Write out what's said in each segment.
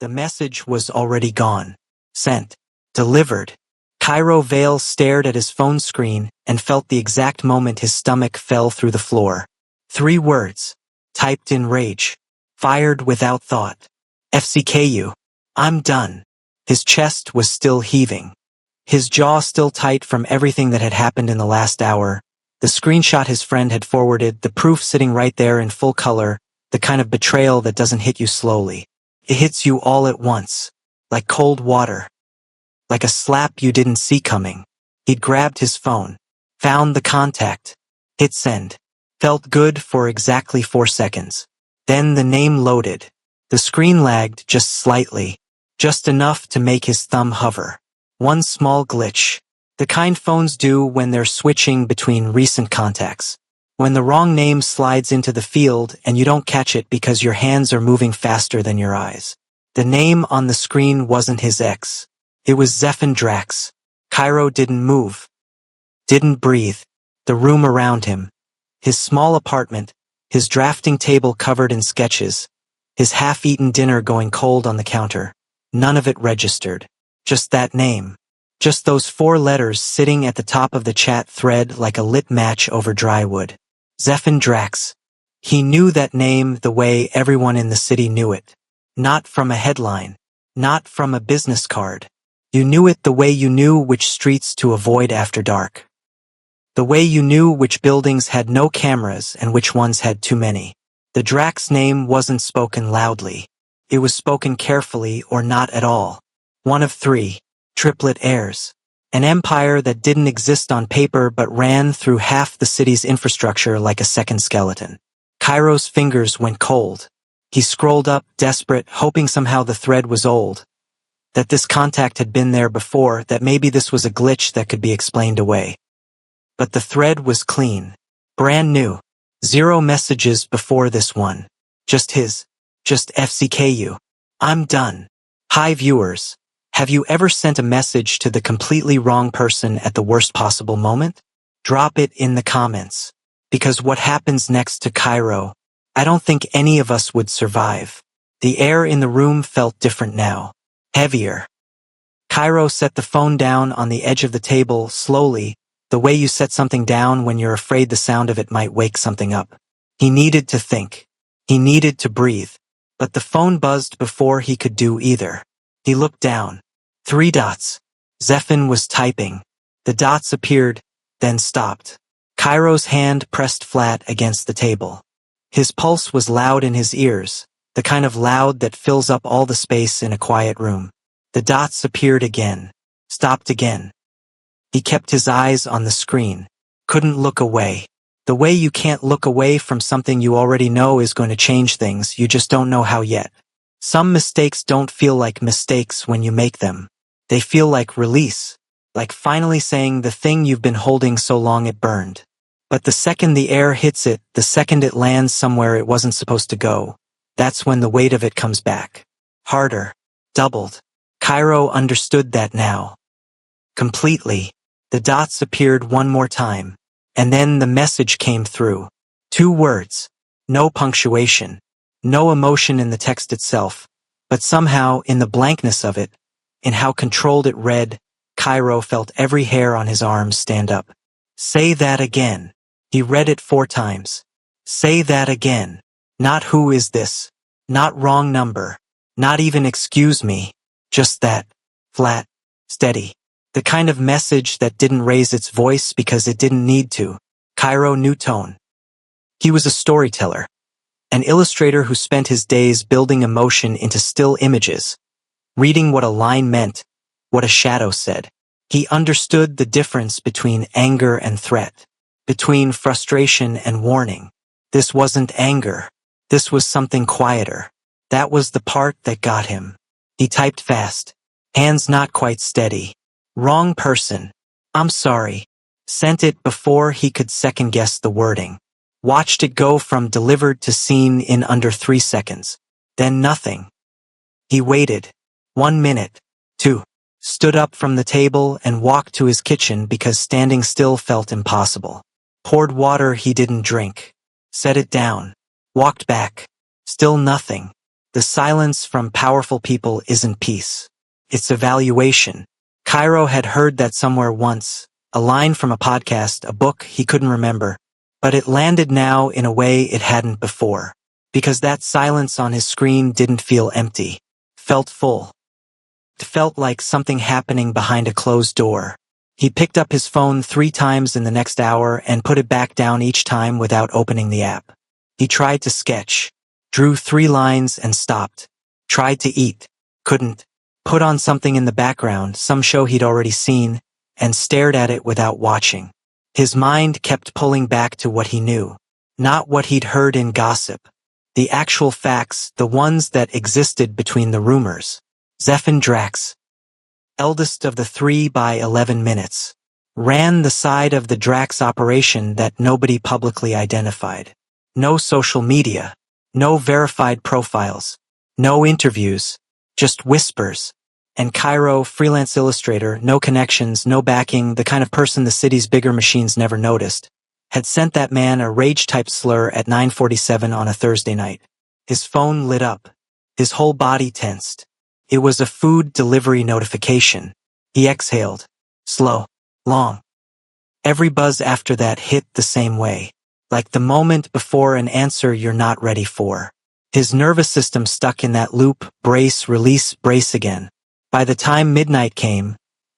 The message was already gone. Sent. Delivered. Cairo Vale stared at his phone screen and felt the exact moment his stomach fell through the floor. 3 words. Typed in rage. Fired without thought. FCKU. I'm done. His chest was still heaving. His jaw still tight from everything that had happened in the last hour. The screenshot his friend had forwarded, the proof sitting right there in full color, the kind of betrayal that doesn't hit you slowly. It hits you all at once. Like cold water. Like a slap you didn't see coming. He'd grabbed his phone. Found the contact. Hit send. Felt good for exactly 4 seconds. Then the name loaded. The screen lagged just slightly. Just enough to make his thumb hover. One small glitch. The kind phones do when they're switching between recent contacts. When the wrong name slides into the field and you don't catch it because your hands are moving faster than your eyes. The name on the screen wasn't his ex. It was Zephan Drax. Cairo didn't move. Didn't breathe. The room around him. His small apartment. His drafting table covered in sketches. His half-eaten dinner going cold on the counter. None of it registered. Just that name. Just those 4 letters sitting at the top of the chat thread like a lit match over dry wood. Zephan Drax. He knew that name the way everyone in the city knew it. Not from a headline. Not from a business card. You knew it the way you knew which streets to avoid after dark. The way you knew which buildings had no cameras and which ones had too many. The Drax name wasn't spoken loudly. It was spoken carefully or not at all. One of 3. Triplet heirs. An empire that didn't exist on paper but ran through half the city's infrastructure like a second skeleton. Cairo's fingers went cold. He scrolled up, desperate, hoping somehow the thread was old. That this contact had been there before, that maybe this was a glitch that could be explained away. But the thread was clean. Brand new. 0 messages before this one. Just his. Just FCKU. I'm done. Hi viewers. Have you ever sent a message to the completely wrong person at the worst possible moment? Drop it in the comments. Because what happens next to Cairo, I don't think any of us would survive. The air in the room felt different now. Heavier. Cairo set the phone down on the edge of the table slowly, the way you set something down when you're afraid the sound of it might wake something up. He needed to think. He needed to breathe. But the phone buzzed before he could do either. He looked down. 3 dots. Zephan was typing. The dots appeared, then stopped. Cairo's hand pressed flat against the table. His pulse was loud in his ears, the kind of loud that fills up all the space in a quiet room. The dots appeared again. Stopped again. He kept his eyes on the screen. Couldn't look away. The way you can't look away from something you already know is going to change things, you just don't know how yet. Some mistakes don't feel like mistakes when you make them. They feel like release. Like finally saying the thing you've been holding so long it burned. But the second the air hits it, the second it lands somewhere it wasn't supposed to go, that's when the weight of it comes back. Harder. Doubled. Cairo understood that now. Completely. The dots appeared one more time. And then the message came through. 2 words. No punctuation. No emotion in the text itself. But somehow, in the blankness of it, in how controlled it read, Cairo felt every hair on his arms stand up. Say that again. He read it 4 times. Say that again. Not who is this. Not wrong number. Not even excuse me. Just that. Flat. Steady. The kind of message that didn't raise its voice because it didn't need to. Cairo knew tone. He was a storyteller. An illustrator who spent his days building emotion into still images. Reading what a line meant. What a shadow said. He understood the difference between anger and threat. Between frustration and warning. This wasn't anger. This was something quieter. That was the part that got him. He typed fast. Hands not quite steady. Wrong person. I'm sorry. Sent it before he could second-guess the wording. Watched it go from delivered to seen in under 3 seconds. Then nothing. He waited. 1 minute. 2. Stood up from the table and walked to his kitchen because standing still felt impossible. Poured water he didn't drink. Set it down. Walked back. Still nothing. The silence from powerful people isn't peace. It's evaluation. Cairo had heard that somewhere once, a line from a podcast, a book he couldn't remember, but it landed now in a way it hadn't before, because that silence on his screen didn't feel empty, felt full. It felt like something happening behind a closed door. He picked up his phone 3 times in the next hour and put it back down each time without opening the app. He tried to sketch, drew 3 lines and stopped, tried to eat, couldn't, put on something in the background, some show he'd already seen, and stared at it without watching. His mind kept pulling back to what he knew, not what he'd heard in gossip. The actual facts, the ones that existed between the rumors. Zephyr Drax, eldest of the 3 by 11 minutes, ran the side of the Drax operation that nobody publicly identified. No social media, no verified profiles, no interviews, just whispers. And Cairo, freelance illustrator, no connections, no backing, the kind of person the city's bigger machines never noticed, had sent that man a rage-type slur at 9:47 on a Thursday night. His phone lit up. His whole body tensed. It was a food delivery notification. He exhaled. Slow. Long. Every buzz after that hit the same way. Like the moment before an answer you're not ready for. His nervous system stuck in that loop, brace, release, brace again. By the time midnight came,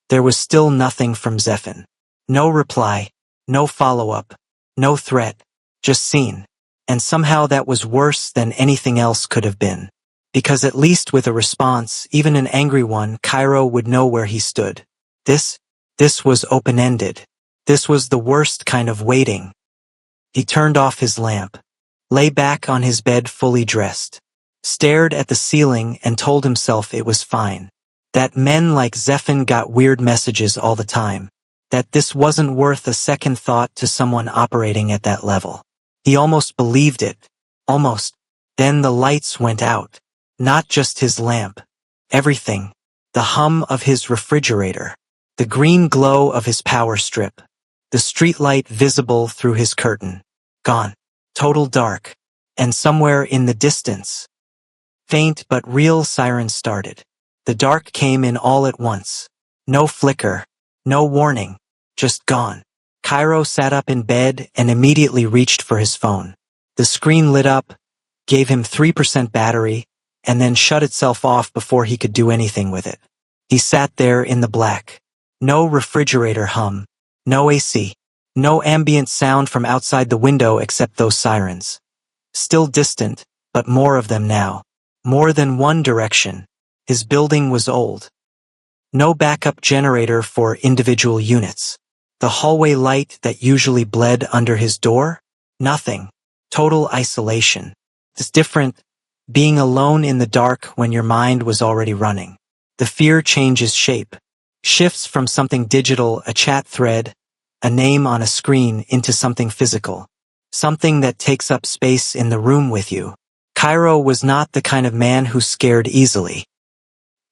there was still nothing from Zephyr. No reply, no follow-up, no threat, just seen. And somehow that was worse than anything else could have been. Because at least with a response, even an angry one, Cairo would know where he stood. This was open-ended. This was the worst kind of waiting. He turned off his lamp, lay back on his bed fully dressed, stared at the ceiling and told himself it was fine. That men like Zephyr got weird messages all the time. That this wasn't worth a second thought to someone operating at that level. He almost believed it. Almost. Then the lights went out. Not just his lamp. Everything. The hum of his refrigerator. The green glow of his power strip. The streetlight visible through his curtain. Gone. Total dark. And somewhere in the distance, faint but real sirens started. The dark came in all at once. No flicker. No warning. Just gone. Cairo sat up in bed and immediately reached for his phone. The screen lit up, gave him 3% battery, and then shut itself off before he could do anything with it. He sat there in the black. No refrigerator hum. No AC. No ambient sound from outside the window except those sirens. Still distant, but more of them now. More than one direction. His building was old. No backup generator for individual units. The hallway light that usually bled under his door? Nothing. Total isolation. It's different, being alone in the dark when your mind was already running. The fear changes shape. Shifts from something digital, a chat thread, a name on a screen, into something physical. Something that takes up space in the room with you. Cairo was not the kind of man who scared easily.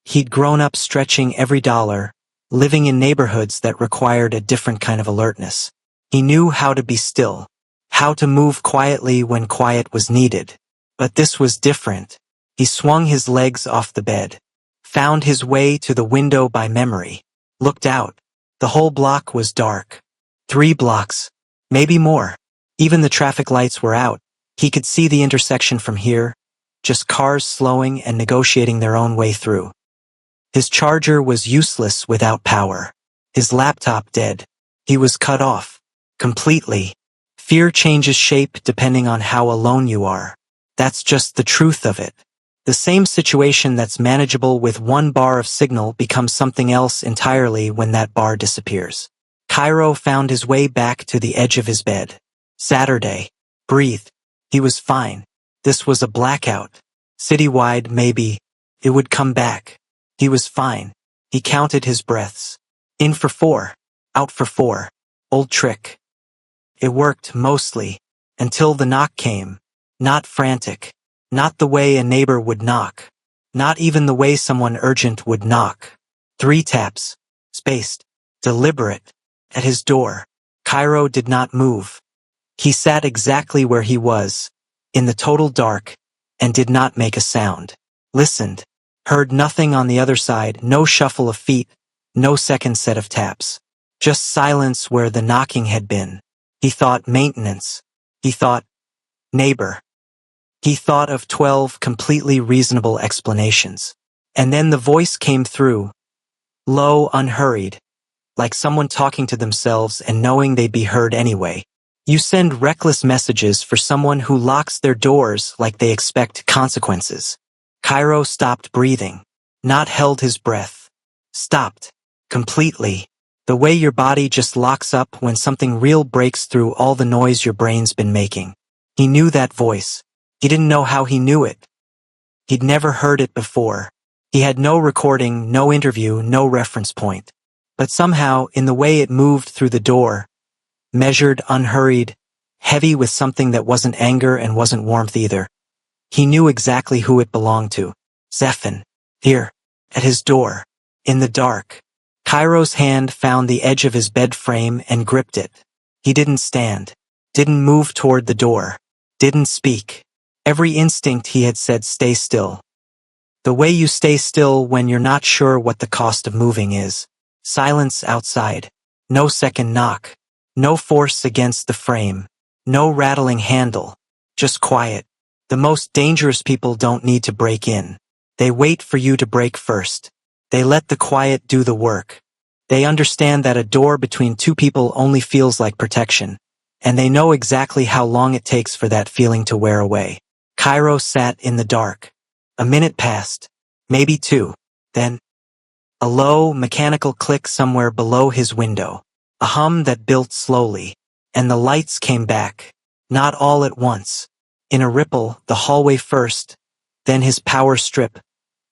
He'd grown up stretching every dollar, living in neighborhoods that required a different kind of alertness. He knew how to be still, how to move quietly when quiet was needed. But this was different. He swung his legs off the bed, found his way to the window by memory, looked out. The whole block was dark. 3 blocks, maybe more. Even the traffic lights were out. He could see the intersection from here, just cars slowing and negotiating their own way through. His charger was useless without power. His laptop dead. He was cut off. Completely. Fear changes shape depending on how alone you are. That's just the truth of it. The same situation that's manageable with 1 bar of signal becomes something else entirely when that bar disappears. Cairo found his way back to the edge of his bed. Saturday. Breathed. He was fine. This was a blackout. Citywide, maybe. It would come back. He was fine. He counted his breaths. In for 4. Out for 4. Old trick. It worked, mostly. Until the knock came. Not frantic. Not the way a neighbor would knock. Not even the way someone urgent would knock. 3 taps. Spaced. Deliberate. At his door. Cairo did not move. He sat exactly where he was. In the total dark. and did not make a sound. Listened. Heard nothing on the other side, no shuffle of feet, no second set of taps. Just silence where the knocking had been. He thought maintenance. He thought neighbor. He thought of 12 completely reasonable explanations. And then the voice came through, low, unhurried, like someone talking to themselves and knowing they'd be heard anyway. You send reckless messages for someone who locks their doors like they expect consequences. Cairo stopped breathing, not held his breath. Stopped. Completely. The way your body just locks up when something real breaks through all the noise your brain's been making. He knew that voice. He didn't know how he knew it. He'd never heard it before. He had no recording, no interview, no reference point. But somehow, in the way it moved through the door, measured, unhurried, heavy with something that wasn't anger and wasn't warmth either, he knew exactly who it belonged to. Zephan. Here. At his door. In the dark. Cairo's hand found the edge of his bed frame and gripped it. He didn't stand. Didn't move toward the door. Didn't speak. Every instinct he had said stay still. The way you stay still when you're not sure what the cost of moving is. Silence outside. No second knock. No force against the frame. No rattling handle. Just quiet. The most dangerous people don't need to break in. They wait for you to break first. They let the quiet do the work. They understand that a door between two people only feels like protection, and they know exactly how long it takes for that feeling to wear away. Cairo sat in the dark. A minute passed. Maybe two. Then, a low, mechanical click somewhere below his window. A hum that built slowly. And the lights came back. Not all at once. In a ripple, the hallway first, then his power strip,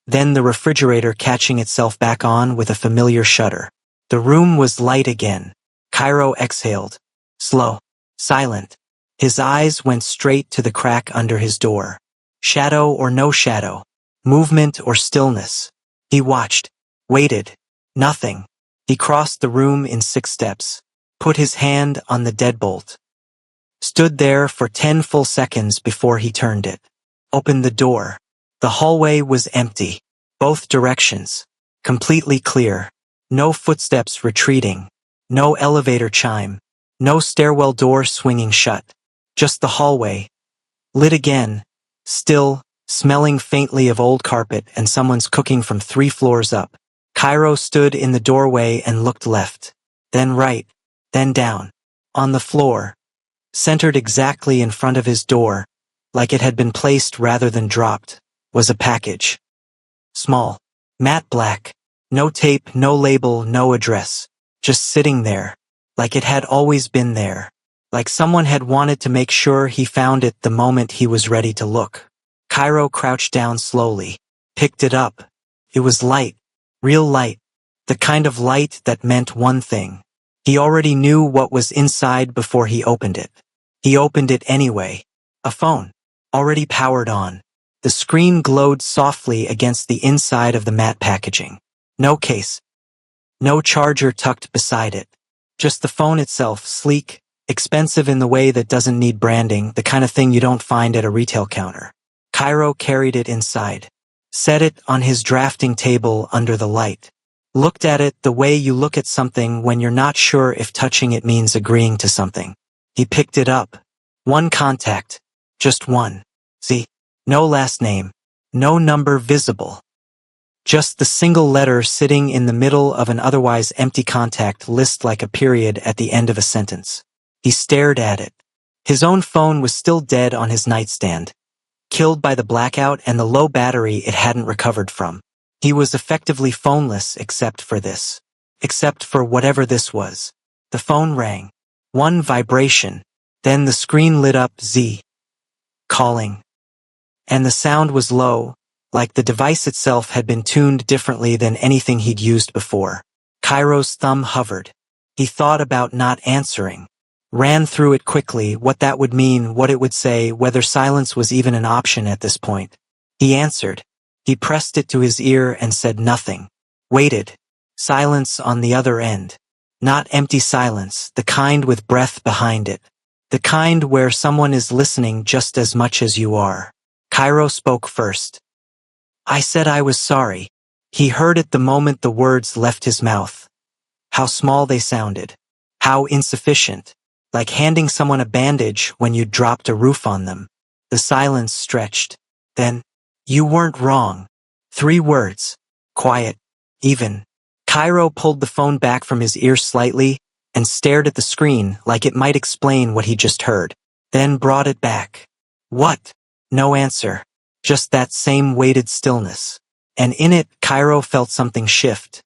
then the refrigerator catching itself back on with a familiar shudder. The room was light again. Cairo exhaled. Slow. Silent. His eyes went straight to the crack under his door. Shadow or no shadow. Movement or stillness. He watched. Waited. Nothing. He crossed the room in 6 steps. Put his hand on the deadbolt. Stood there for 10 full seconds before he turned it. Opened the door. The hallway was empty. Both directions. Completely clear. No footsteps retreating. No elevator chime. No stairwell door swinging shut. Just the hallway. Lit again. Still, smelling faintly of old carpet and someone's cooking from 3 floors up. Cairo stood in the doorway and looked left. Then right. Then down. On the floor. Centered exactly in front of his door, like it had been placed rather than dropped, was a package. Small. Matte black. No tape, no label, no address. Just sitting there. Like it had always been there. Like someone had wanted to make sure he found it the moment he was ready to look. Cairo crouched down slowly. Picked it up. It was light. Real light. The kind of light that meant one thing. He already knew what was inside before he opened it. He opened it anyway. A phone. Already powered on. The screen glowed softly against the inside of the matte packaging. No case. No charger tucked beside it. Just the phone itself, sleek, expensive in the way that doesn't need branding, the kind of thing you don't find at a retail counter. Cairo carried it inside. Set it on his drafting table under the light. Looked at it the way you look at something when you're not sure if touching it means agreeing to something. He picked it up. One contact. Just one. See? No last name. No number visible. Just the single letter sitting in the middle of an otherwise empty contact list like a period at the end of a sentence. He stared at it. His own phone was still dead on his nightstand. Killed by the blackout and the low battery it hadn't recovered from. He was effectively phoneless except for this. Except for whatever this was. The phone rang. One vibration. Then the screen lit up. Z. Calling. And the sound was low, like the device itself had been tuned differently than anything he'd used before. Cairo's thumb hovered. He thought about not answering. Ran through it quickly, what that would mean, what it would say, whether silence was even an option at this point. He answered. He pressed it to his ear and said nothing. Waited. Silence on the other end. Not empty silence, the kind with breath behind it. The kind where someone is listening just as much as you are. Cairo spoke first. I said I was sorry. He heard it the moment the words left his mouth. How small they sounded. How insufficient. Like handing someone a bandage when you dropped a roof on them. The silence stretched. Then, you weren't wrong. 3 words. Quiet. Even. Cairo pulled the phone back from his ear slightly and stared at the screen like it might explain what he just heard. Then brought it back. What? No answer. Just that same weighted stillness. And in it, Cairo felt something shift.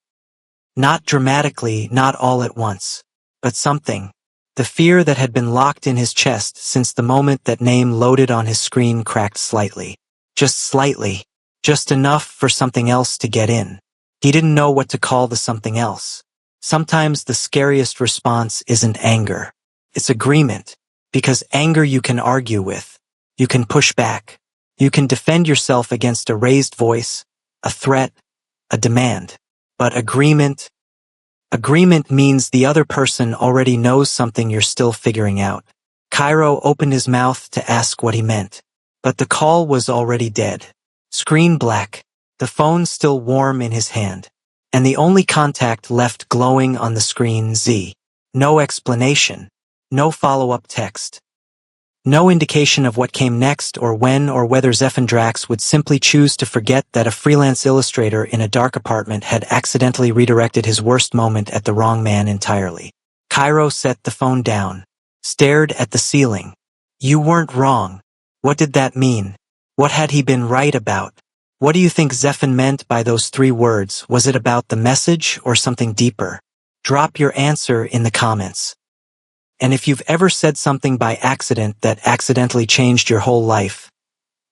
Not dramatically, not all at once. But something. The fear that had been locked in his chest since the moment that name loaded on his screen cracked slightly. Just slightly. Just enough for something else to get in. He didn't know what to call the something else. Sometimes the scariest response isn't anger. It's agreement. Because anger you can argue with. You can push back. You can defend yourself against a raised voice, a threat, a demand. But agreement means the other person already knows something you're still figuring out. Cairo opened his mouth to ask what he meant. But the call was already dead. Screen black. The phone still warm in his hand. And the only contact left glowing on the screen Z. No explanation. No follow-up text. No indication of what came next or when or whether Zephandrax would simply choose to forget that a freelance illustrator in a dark apartment had accidentally redirected his worst moment at the wrong man entirely. Cairo set the phone down. Stared at the ceiling. You weren't wrong. What did that mean? What had he been right about? What do you think Zephan meant by those 3 words? Was it about the message or something deeper? Drop your answer in the comments. And if you've ever said something by accident that accidentally changed your whole life,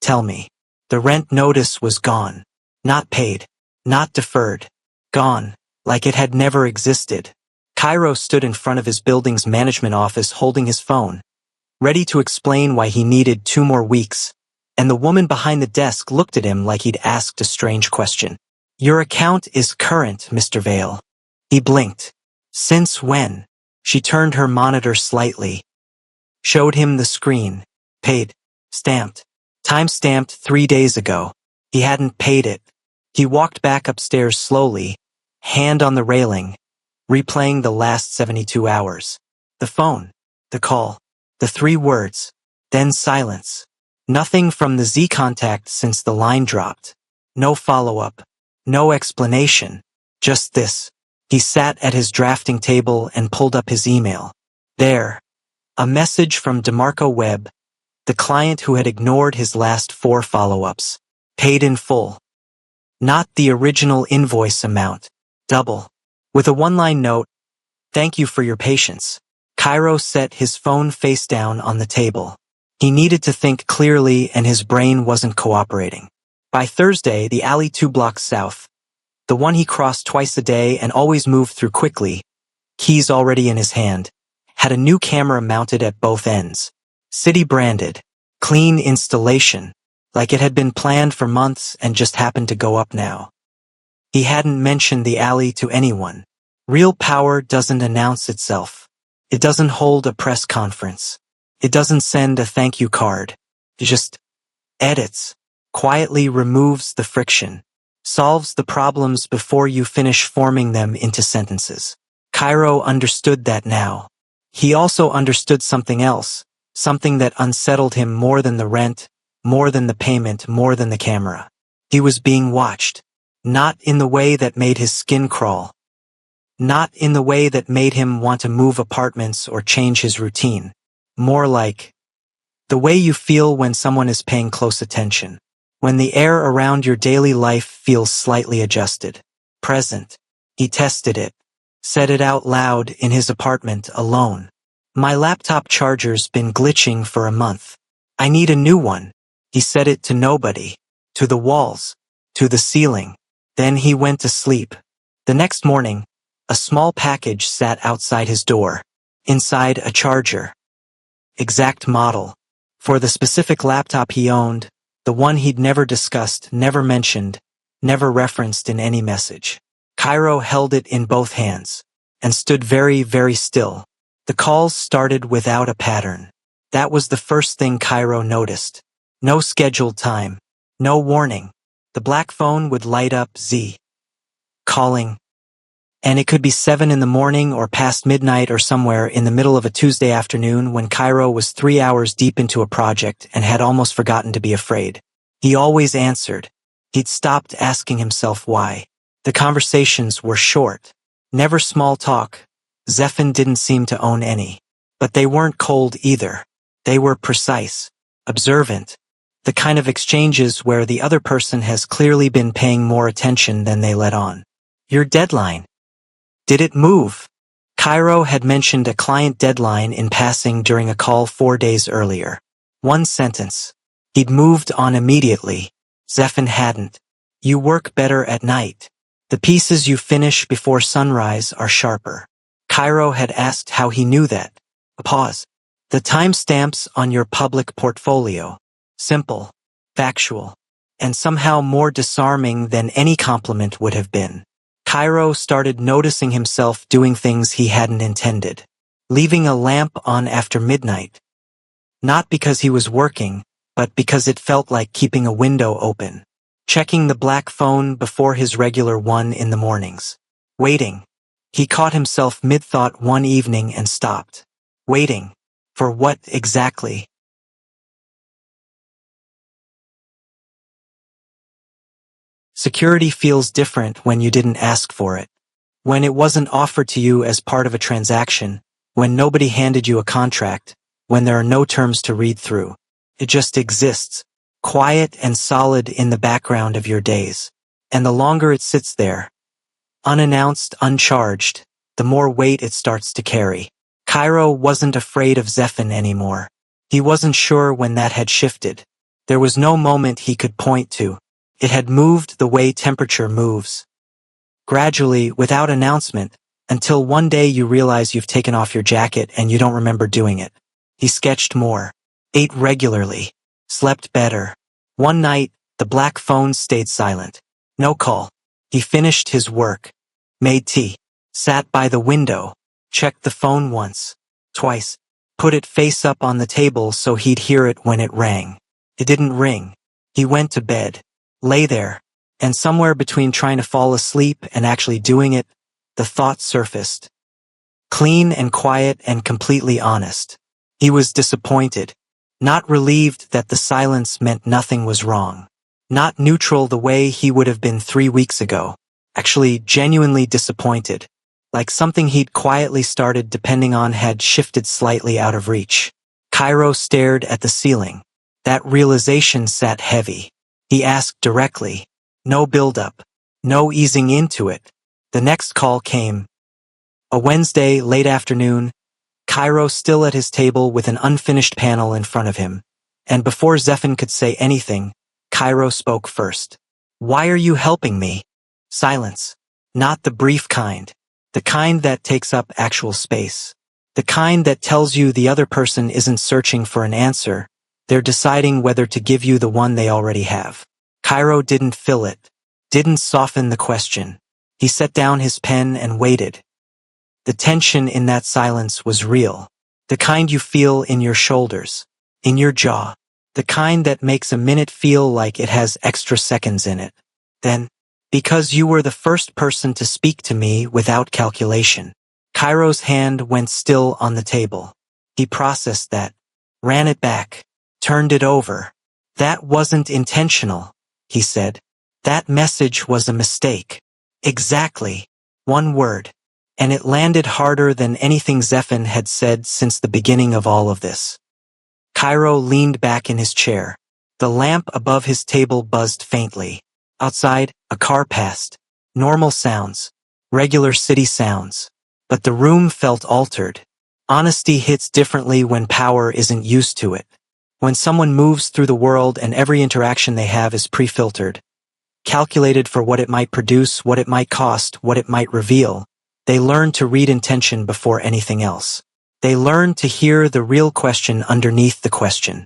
tell me. The rent notice was gone. Not paid. Not deferred. Gone. Like it had never existed. Cairo stood in front of his building's management office holding his phone, ready to explain why he needed 2 more weeks. And the woman behind the desk looked at him like he'd asked a strange question. Your account is current, Mr. Vale. He blinked. Since when? She turned her monitor slightly. Showed him the screen. Paid. Stamped. Time-stamped 3 days ago. He hadn't paid it. He walked back upstairs slowly, hand on the railing, replaying the last 72 hours. The phone. The call. The 3 words. Then silence. Nothing from the Z contact since the line dropped. No follow-up. No explanation. Just this. He sat at his drafting table and pulled up his email. There. A message from DeMarco Webb, the client who had ignored his last 4 follow-ups. Paid in full. Not the original invoice amount. Double. With a 1-line note, thank you for your patience. Cairo set his phone face down on the table. He needed to think clearly and his brain wasn't cooperating. By Thursday, the alley 2 blocks south, the one he crossed twice a day and always moved through quickly, keys already in his hand, had a new camera mounted at both ends. City branded. Clean installation. Like it had been planned for months and just happened to go up now. He hadn't mentioned the alley to anyone. Real power doesn't announce itself. It doesn't hold a press conference. It doesn't send a thank you card. It just edits, quietly removes the friction, solves the problems before you finish forming them into sentences. Cairo understood that now. He also understood something else, something that unsettled him more than the rent, more than the payment, more than the camera. He was being watched. Not in the way that made his skin crawl. Not in the way that made him want to move apartments or change his routine. More like the way you feel when someone is paying close attention. When the air around your daily life feels slightly adjusted. Present. He tested it. Said it out loud in his apartment alone. My laptop charger's been glitching for a month. I need a new one. He said it to nobody. To the walls. To the ceiling. Then he went to sleep. The next morning, a small package sat outside his door. Inside a charger. Exact model. For the specific laptop he owned, the one he'd never discussed, never mentioned, never referenced in any message. Cairo held it in both hands, and stood very, very still. The calls started without a pattern. That was the first thing Cairo noticed. No scheduled time. No warning. The black phone would light up Z. Calling. And it could be 7 in the morning or past midnight or somewhere in the middle of a Tuesday afternoon when Cairo was 3 hours deep into a project and had almost forgotten to be afraid. He always answered. He'd stopped asking himself why. The conversations were short. Never small talk. Zephan didn't seem to own any. But they weren't cold either. They were precise. Observant. The kind of exchanges where the other person has clearly been paying more attention than they let on. Your deadline. Did it move? Cairo had mentioned a client deadline in passing during a call 4 days earlier. One sentence. He'd moved on immediately. Zephan hadn't. You work better at night. The pieces you finish before sunrise are sharper. Cairo had asked how he knew that. A pause. The timestamps on your public portfolio. Simple, factual, and somehow more disarming than any compliment would have been. Cairo started noticing himself doing things he hadn't intended. Leaving a lamp on after midnight. Not because he was working, but because it felt like keeping a window open. Checking the black phone before his regular one in the mornings. Waiting. He caught himself mid-thought one evening and stopped. Waiting. For what exactly? Security feels different when you didn't ask for it. When it wasn't offered to you as part of a transaction, when nobody handed you a contract, when there are no terms to read through. It just exists, quiet and solid in the background of your days. And the longer it sits there, unannounced, uncharged, the more weight it starts to carry. Cairo wasn't afraid of Zephan anymore. He wasn't sure when that had shifted. There was no moment he could point to. It had moved the way temperature moves. Gradually, without announcement, until one day you realize you've taken off your jacket and you don't remember doing it. He sketched more, ate regularly, slept better. One night, the black phone stayed silent. No call. He finished his work, made tea, sat by the window, checked the phone once, twice, put it face up on the table so he'd hear it when it rang. It didn't ring. He went to bed. Lay there, and somewhere between trying to fall asleep and actually doing it, the thought surfaced. Clean and quiet and completely honest. He was disappointed, not relieved that the silence meant nothing was wrong. Not neutral the way he would have been 3 weeks ago. Actually, genuinely disappointed. Like something he'd quietly started depending on had shifted slightly out of reach. Cairo stared at the ceiling. That realization sat heavy. He asked directly. No build-up. No easing into it. The next call came. A Wednesday, late afternoon, Cairo still at his table with an unfinished panel in front of him. And before Zephan could say anything, Cairo spoke first. Why are you helping me? Silence. Not the brief kind. The kind that takes up actual space. The kind that tells you the other person isn't searching for an answer. They're deciding whether to give you the one they already have. Cairo didn't fill it, didn't soften the question. He set down his pen and waited. The tension in that silence was real. The kind you feel in your shoulders, in your jaw. The kind that makes a minute feel like it has extra seconds in it. Then, because you were the first person to speak to me without calculation. Cairo's hand went still on the table. He processed that, ran it back. Turned it over. That wasn't intentional, he said. That message was a mistake. Exactly. One word. And it landed harder than anything Zephan had said since the beginning of all of this. Cairo leaned back in his chair. The lamp above his table buzzed faintly. Outside, a car passed. Normal sounds. Regular city sounds. But the room felt altered. Honesty hits differently when power isn't used to it. When someone moves through the world and every interaction they have is pre-filtered, calculated for what it might produce, what it might cost, what it might reveal, they learn to read intention before anything else. They learn to hear the real question underneath the question.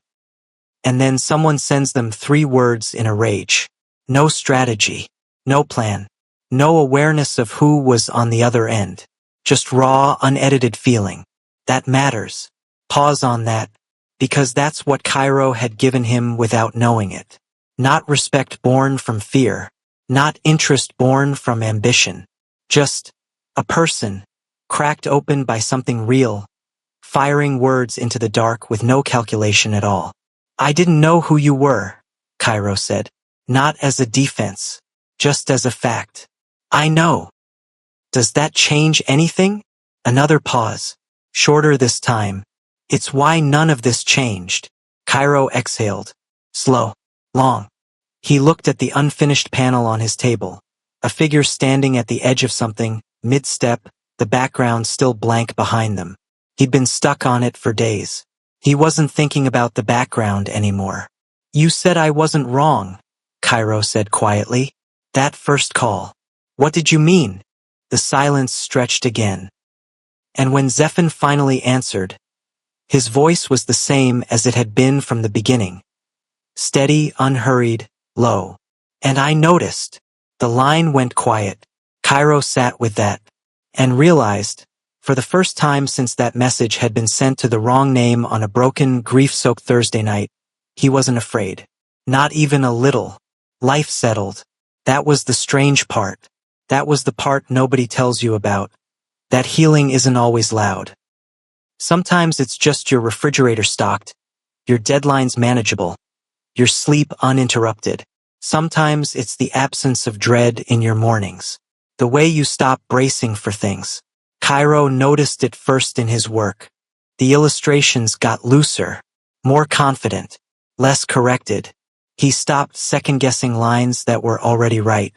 And then someone sends them 3 words in a rage. No strategy, no plan, no awareness of who was on the other end. Just raw, unedited feeling. That matters. Pause on that. because that's what Cairo had given him without knowing it. Not respect born from fear, not interest born from ambition. Just a person, cracked open by something real, firing words into the dark with no calculation at all. I didn't know who you were, Cairo said. Not as a defense, just as a fact. I know. Does that change anything? Another pause. Shorter this time. It's why none of this changed. Cairo exhaled. Slow. Long. He looked at the unfinished panel on his table. A figure standing at the edge of something, mid-step, the background still blank behind them. He'd been stuck on it for days. He wasn't thinking about the background anymore. You said I wasn't wrong, Cairo said quietly. That first call. What did you mean? The silence stretched again. And when Zephan finally answered, his voice was the same as it had been from the beginning. Steady, unhurried, low. And I noticed. The line went quiet. Cairo sat with that, and realized, for the first time since that message had been sent to the wrong name on a broken, grief-soaked Thursday night, he wasn't afraid. Not even a little. Life settled. That was the strange part. That was the part nobody tells you about. That healing isn't always loud. Sometimes it's just your refrigerator stocked, your deadlines manageable, your sleep uninterrupted. Sometimes it's the absence of dread in your mornings. The way you stop bracing for things. Cairo noticed it first in his work. The illustrations got looser, more confident, less corrected. He stopped second-guessing lines that were already right.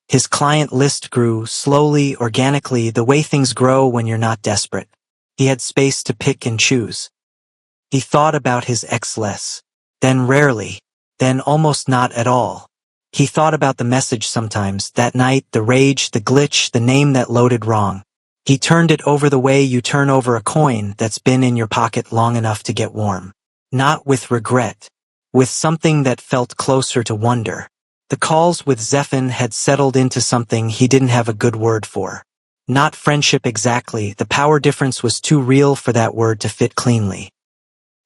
His client list grew slowly, organically, the way things grow when you're not desperate. He had space to pick and choose. He thought about his ex less, then rarely, then almost not at all. He thought about the message sometimes, that night, the rage, the glitch, the name that loaded wrong. He turned it over the way you turn over a coin that's been in your pocket long enough to get warm. Not with regret, with something that felt closer to wonder. The calls with Zephan had settled into something he didn't have a good word for. Not friendship exactly, the power difference was too real for that word to fit cleanly.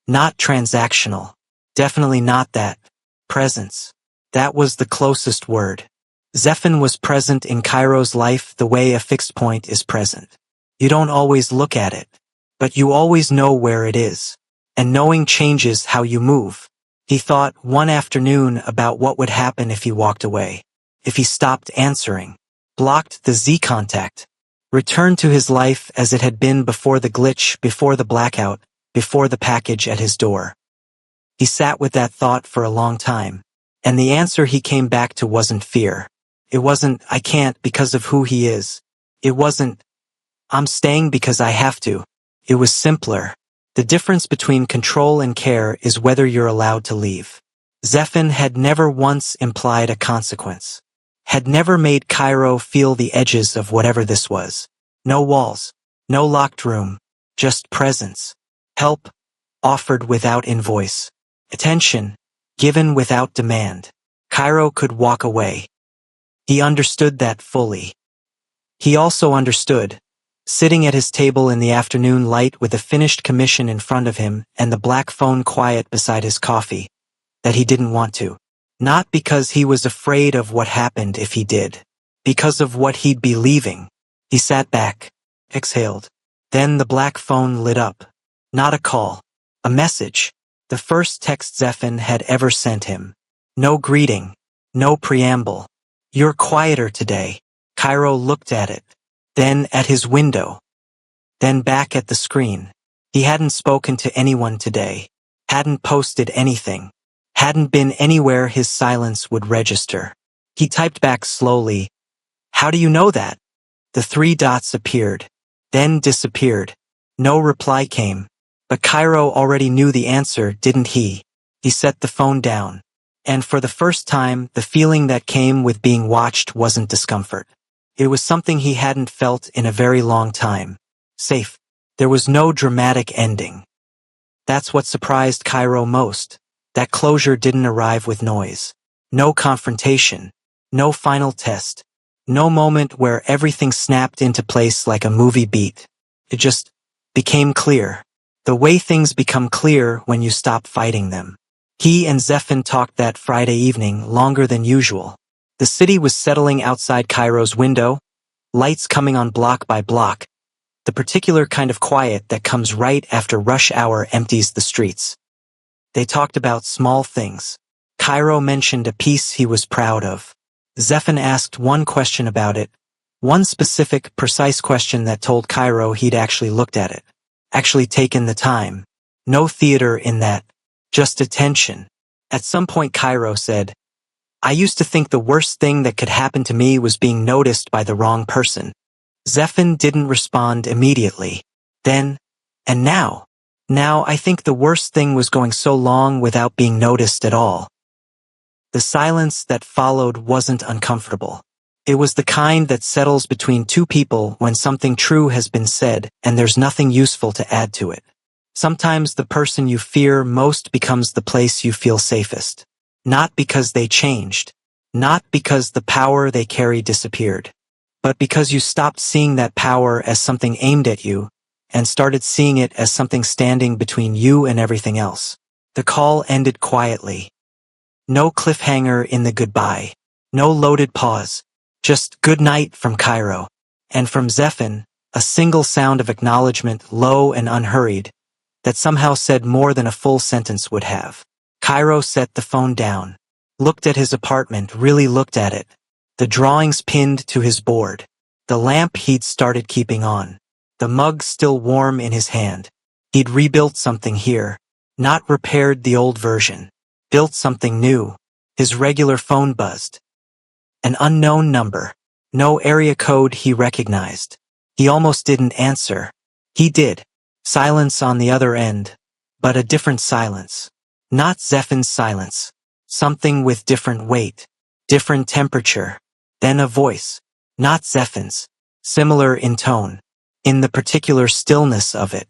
Not transactional. Definitely not that. Presence. That was the closest word. Zephan was present in Cairo's life the way a fixed point is present. You don't always look at it, but you always know where it is. And knowing changes how you move. He thought one afternoon about what would happen if he walked away. If he stopped answering. Blocked the Z contact. Returned to his life as it had been before the glitch, before the blackout, before the package at his door. He sat with that thought for a long time. And the answer he came back to wasn't fear. It wasn't, I can't because of who he is. It wasn't, I'm staying because I have to. It was simpler. The difference between control and care is whether you're allowed to leave. Zephan had never once implied a consequence. Had never made Cairo feel the edges of whatever this was. No walls. No locked room. Just presence. Help, offered without invoice. Attention, given without demand. Cairo could walk away. He understood that fully. He also understood, sitting at his table in the afternoon light with a finished commission in front of him and the black phone quiet beside his coffee, that he didn't want to. Not because he was afraid of what happened if he did. Because of what he'd be leaving. He sat back, exhaled. Then the black phone lit up. Not a call. A message. The first text Zephan had ever sent him. No greeting. No preamble. You're quieter today. Cairo looked at it. Then at his window. Then back at the screen. He hadn't spoken to anyone today. Hadn't posted anything. Hadn't been anywhere his silence would register. He typed back slowly. How do you know that? The 3 dots appeared. Then disappeared. No reply came. But Cairo already knew the answer, didn't he? He set the phone down. And for the first time, the feeling that came with being watched wasn't discomfort. It was something he hadn't felt in a very long time. Safe. There was no dramatic ending. That's what surprised Cairo most. That closure didn't arrive with noise. No confrontation. No final test. No moment where everything snapped into place like a movie beat. It just became clear. The way things become clear when you stop fighting them. He and Zephan talked that Friday evening longer than usual. The city was settling outside Cairo's window, lights coming on block by block, the particular kind of quiet that comes right after rush hour empties the streets. They talked about small things. Cairo mentioned a piece he was proud of. Zephan asked one question about it, one specific, precise question that told Cairo he'd actually looked at it, actually taken the time. No theater in that, just attention. At some point Cairo said, "I used to think the worst thing that could happen to me was being noticed by the wrong person." Zephan didn't respond immediately. Then, and now? Now I think the worst thing was going so long without being noticed at all. The silence that followed wasn't uncomfortable. It was the kind that settles between two people when something true has been said and there's nothing useful to add to it. Sometimes the person you fear most becomes the place you feel safest. Not because they changed, not because the power they carry disappeared, but because you stopped seeing that power as something aimed at you and started seeing it as something standing between you and everything else. The call ended quietly. No cliffhanger in the goodbye, no loaded pause, just good night from Cairo, and from Zephan, a single sound of acknowledgement, low and unhurried, that somehow said more than a full sentence would have. Cairo set the phone down, looked at his apartment, really looked at it, the drawings pinned to his board, the lamp he'd started keeping on, the mug still warm in his hand. He'd rebuilt something here, not repaired the old version, built something new. His regular phone buzzed. An unknown number, no area code he recognized. He almost didn't answer. He did. Silence on the other end, but a different silence. Not Zephan's silence. Something with different weight, different temperature. Then a voice. Not Zephan's. Similar in tone, in the particular stillness of it,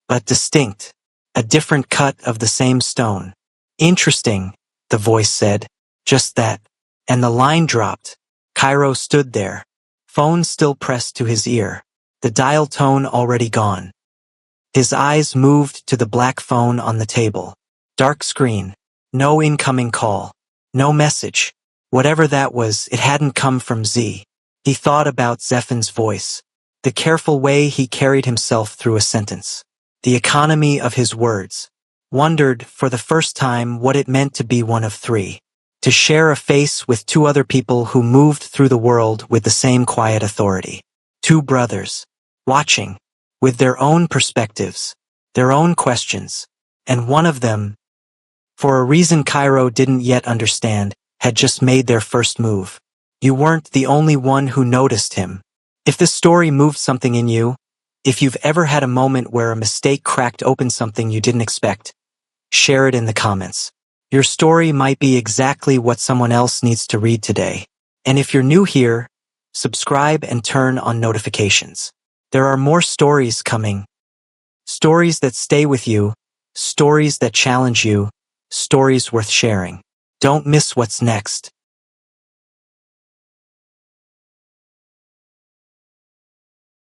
but distinct. A different cut of the same stone. "Interesting," the voice said. Just that. And the line dropped. Cairo stood there, phone still pressed to his ear, the dial tone already gone. His eyes moved to the black phone on the table. Dark screen. No incoming call. No message. Whatever that was, it hadn't come from Z. He thought about Zephan's voice, the careful way he carried himself through a sentence, the economy of his words. Wondered, for the first time, what it meant to be one of three. To share a face with two other people who moved through the world with the same quiet authority. Two brothers. Watching. With their own perspectives. Their own questions. And one of them, for a reason Cairo didn't yet understand, had just made their first move. You weren't the only one who noticed him. If this story moved something in you, if you've ever had a moment where a mistake cracked open something you didn't expect, share it in the comments. Your story might be exactly what someone else needs to read today. And if you're new here, subscribe and turn on notifications. There are more stories coming. Stories that stay with you, stories that challenge you, stories worth sharing. Don't miss what's next.